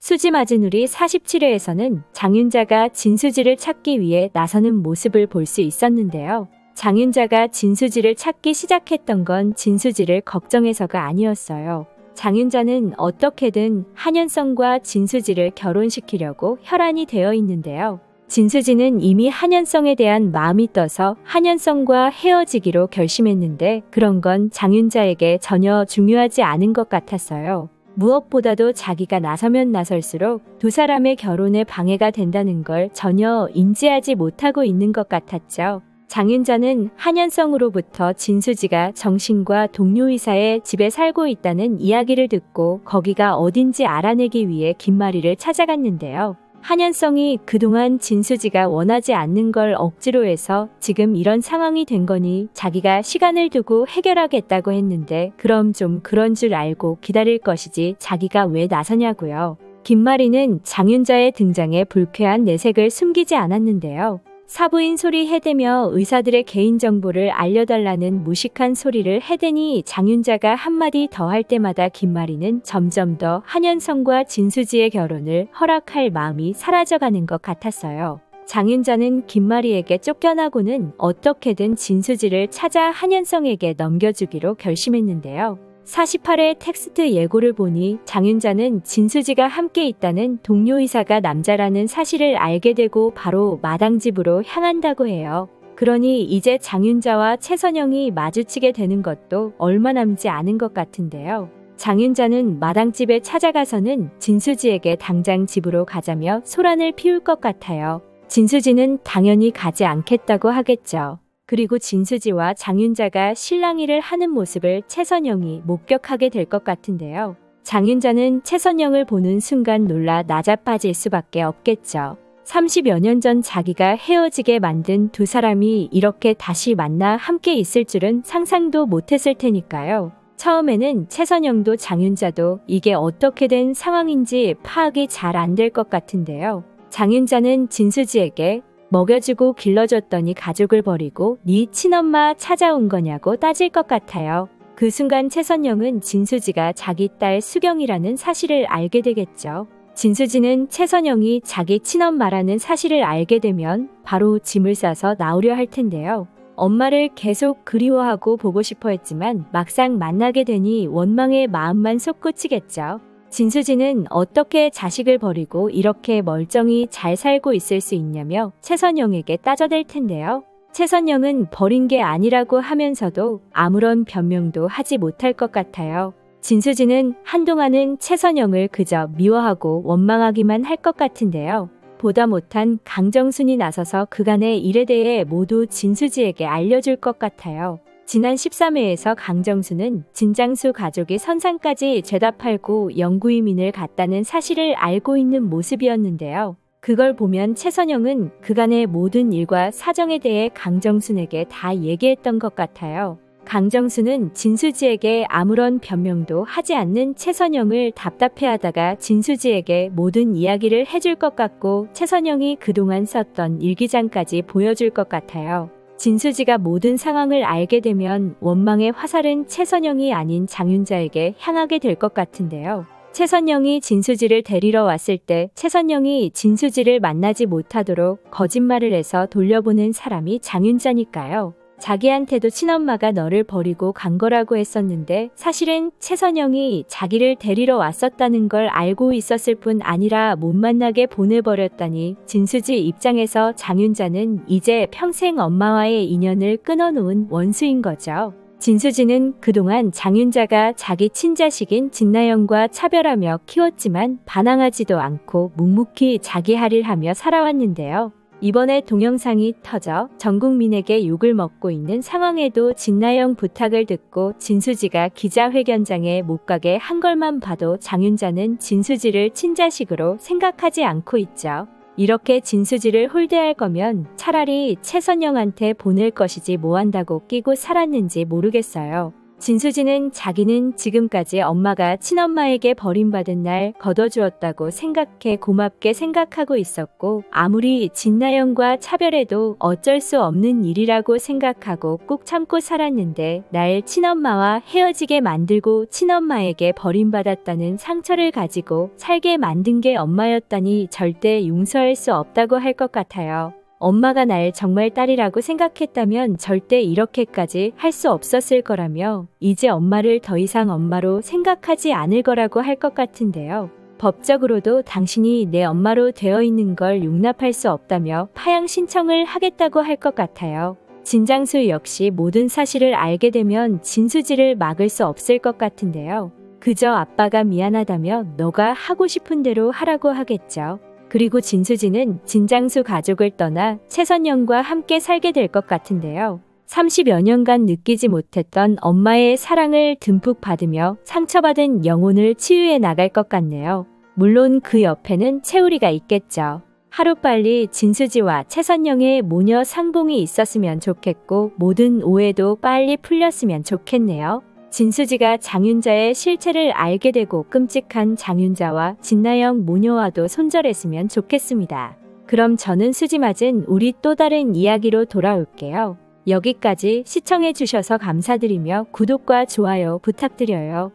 수지 맞은 우리 47회에서는 장윤자가 진수지를 찾기 위해 나서는 모습을 볼 수 있었는데요. 장윤자가 진수지를 찾기 시작했던 건 진수지를 걱정해서가 아니었어요. 장윤자는 어떻게든 한현성과 진수지를 결혼시키려고 혈안이 되어 있는데요. 진수지는 이미 한현성에 대한 마음이 떠서 한현성과 헤어지기로 결심했는데 그런 건 장윤자에게 전혀 중요하지 않은 것 같았어요. 무엇보다도 자기가 나서면 나설수록 두 사람의 결혼에 방해가 된다는 걸 전혀 인지하지 못하고 있는 것 같았죠. 장윤자는 한현성으로부터 진수지가 정신과 동료의사의 집에 살고 있다는 이야기를 듣고 거기가 어딘지 알아내기 위해 김마리를 찾아갔는데요. 한현성이 그동안 진수지가 원하지 않는 걸 억지로 해서 지금 이런 상황이 된 거니 자기가 시간을 두고 해결하겠다고 했는데 그럼 좀 그런 줄 알고 기다릴 것이지 자기가 왜 나서냐고요. 김마리는 장윤자의 등장에 불쾌한 내색을 숨기지 않았는데요. 사부인 소리 해대며 의사들의 개인정보를 알려달라는 무식한 소리를 해대니 장윤자가 한마디 더 할 때마다 김마리는 점점 더 한현성과 진수지의 결혼을 허락할 마음이 사라져가는 것 같았어요. 장윤자는 김마리에게 쫓겨나고는 어떻게든 진수지를 찾아 한현성에게 넘겨주기로 결심했는데요. 48회 텍스트 예고를 보니 장윤자는 진수지가 함께 있다는 동료의사가 남자라는 사실을 알게 되고 바로 마당집으로 향한다고 해요. 그러니 이제 장윤자와 최선영이 마주치게 되는 것도 얼마 남지 않은 것 같은데요. 장윤자는 마당집에 찾아가서는 진수지에게 당장 집으로 가자며 소란을 피울 것 같아요. 진수지는 당연히 가지 않겠다고 하겠죠. 그리고 진수지와 장윤자가 실랑이를 하는 모습을 최선영이 목격하게 될 것 같은데요. 장윤자는 최선영을 보는 순간 놀라 나자빠질 수밖에 없겠죠. 30여 년 전 자기가 헤어지게 만든 두 사람이 이렇게 다시 만나 함께 있을 줄은 상상도 못했을 테니까요. 처음에는 최선영도 장윤자도 이게 어떻게 된 상황인지 파악이 잘 안 될 것 같은데요. 장윤자는 진수지에게 먹여주고 길러줬더니 가족을 버리고 네 친엄마 찾아온 거냐고 따질 것 같아요. 그 순간 최선영은 진수지가 자기 딸 수경이라는 사실을 알게 되겠죠. 진수지는 최선영이 자기 친엄마라는 사실을 알게 되면 바로 짐을 싸서 나오려 할 텐데요. 엄마를 계속 그리워하고 보고 싶어 했지만 막상 만나게 되니 원망의 마음만 솟구치겠죠. 진수지는 어떻게 자식을 버리고 이렇게 멀쩡히 잘 살고 있을 수 있냐며 최선영에게 따져댈 텐데요. 최선영은 버린 게 아니라고 하면서도 아무런 변명도 하지 못할 것 같아요. 진수지는 한동안은 최선영을 그저 미워하고 원망하기만 할 것 같은데요. 보다 못한 강정순이 나서서 그간의 일에 대해 모두 진수지에게 알려줄 것 같아요. 지난 13회에서 강정수는 진장수 가족이 선산까지 죄다 팔고 영구이민을 갔다는 사실을 알고 있는 모습이었는데요. 그걸 보면 최선영은 그간의 모든 일과 사정에 대해 강정순에게 다 얘기했던 것 같아요. 강정수는 진수지에게 아무런 변명도 하지 않는 최선영을 답답해하다가 진수지에게 모든 이야기를 해줄 것 같고 최선영이 그동안 썼던 일기장까지 보여줄 것 같아요. 진수지가 모든 상황을 알게 되면 원망의 화살은 최선영이 아닌 장윤자에게 향하게 될 것 같은데요. 최선영이 진수지를 데리러 왔을 때 최선영이 진수지를 만나지 못하도록 거짓말을 해서 돌려보낸 사람이 장윤자니까요. 자기한테도 친엄마가 너를 버리고 간 거라고 했었는데 사실은 최선영이 자기를 데리러 왔었다는 걸 알고 있었을 뿐 아니라 못 만나게 보내버렸다니 진수지 입장에서 장윤자는 이제 평생 엄마와의 인연을 끊어놓은 원수인 거죠. 진수지는 그동안 장윤자가 자기 친자식인 진나영과 차별하며 키웠지만 반항하지도 않고 묵묵히 자기 할 일 하며 살아왔는데요. 이번에 동영상이 터져 전 국민에게 욕을 먹고 있는 상황에도 진나영 부탁을 듣고 진수지가 기자회견장에 못 가게 한 걸만 봐도 장윤자는 진수지를 친자식으로 생각하지 않고 있죠. 이렇게 진수지를 홀대할 거면 차라리 최선영한테 보낼 것이지 뭐 한다고 끼고 살았는지 모르겠어요. 진수지는 자기는 지금까지 엄마가 친엄마에게 버림받은 날 걷어주었다고 생각해 고맙게 생각하고 있었고, 아무리 진나영과 차별해도 어쩔 수 없는 일이라고 생각하고 꾹 참고 살았는데, 날 친엄마와 헤어지게 만들고 친엄마에게 버림받았다는 상처를 가지고 살게 만든 게 엄마였다니 절대 용서할 수 없다고 할 것 같아요. 엄마가 날 정말 딸이라고 생각했다면 절대 이렇게까지 할 수 없었을 거라며, 이제 엄마를 더 이상 엄마로 생각하지 않을 거라고 할 것 같은데요. 법적으로도 당신이 내 엄마로 되어 있는 걸 용납할 수 없다며 파양 신청을 하겠다고 할 것 같아요. 진장수 역시 모든 사실을 알게 되면 진수지를 막을 수 없을 것 같은데요. 그저 아빠가 미안하다며 너가 하고 싶은 대로 하라고 하겠죠. 그리고 진수지는 진장수 가족을 떠나 최선영과 함께 살게 될 것 같은데요. 30여 년간 느끼지 못했던 엄마의 사랑을 듬뿍 받으며 상처받은 영혼을 치유해 나갈 것 같네요. 물론 그 옆에는 채우리가 있겠죠. 하루빨리 진수지와 최선영의 모녀 상봉이 있었으면 좋겠고, 모든 오해도 빨리 풀렸으면 좋겠네요. 진수지가 장윤자의 실체를 알게 되고 끔찍한 장윤자와 진나영 모녀와도 손절했으면 좋겠습니다. 그럼 저는 수지 맞은 우리 또 다른 이야기로 돌아올게요. 여기까지 시청해 주셔서 감사드리며 구독과 좋아요 부탁드려요.